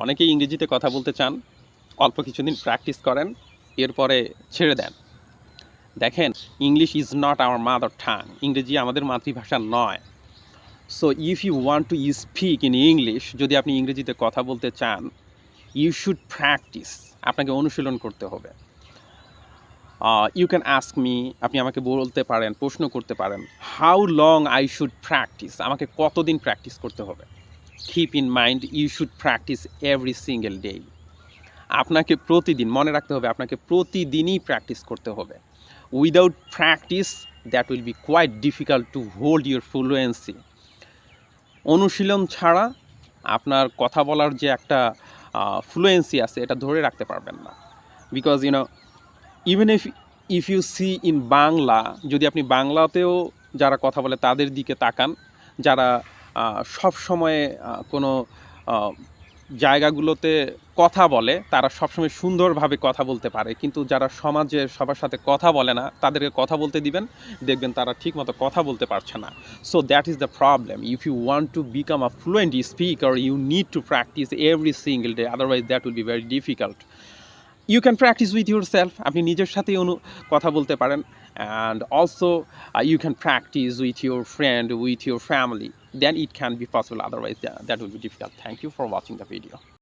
অনেকেই ইংরেজিতে কথা বলতে চান, অল্প কিছুদিন প্র্যাকটিস করেন, এরপরে ছেড়ে দেন। দেখেন, English is not our mother tongue. ইংরেজি আমাদের মাতৃভাষা নয়। So if you want to speak in English, যদি আপনি ইংরেজিতে কথা বলতে চান, ইউ শুড প্র্যাকটিস। আপনাকে অনুশীলন করতে হবে। ইউ ক্যান আস্ক মি, আপনি আমাকে বলতে পারেন, প্রশ্ন করতে পারেন, how long I should practice, আমাকে কতদিন প্র্যাকটিস করতে হবে। Keep in mind, you should practice every single day. আপনাকে প্রতিদিন মনে রাখতে হবে, আপনাকে প্রতিদিনই প্র্যাকটিস করতে হবে। Without practice that will be quite difficult to hold your fluency. অনুশীলন ছাড়া আপনার কথা বলার যে একটা ফ্লুয়েন্সি আছে, এটা ধরে রাখতে পারবেন না। Because even if you see in Bangla, যদি আপনি বাংলাতেও যারা কথা বলে তাদের দিকে তাকান, যারা সব সময় কোনো জায়গাগুলোতে কথা বলে, তারা সবসময় সুন্দরভাবে কথা বলতে পারে, কিন্তু যারা সমাজে সবার সাথে কথা বলে না, তাদেরকে কথা বলতে দিবেন, দেখবেন তারা ঠিকমতো কথা বলতে পারছে না। So that is the problem. If you want to become a fluent speaker, you need to practice every single day, otherwise that will be very difficult. You can practice with yourself, আপনি নিজের সাথেই কথা বলতে পারেন। And also you can practice with your friend, with your family, then it can be possible, otherwise that will be difficult. Thank you for watching the video.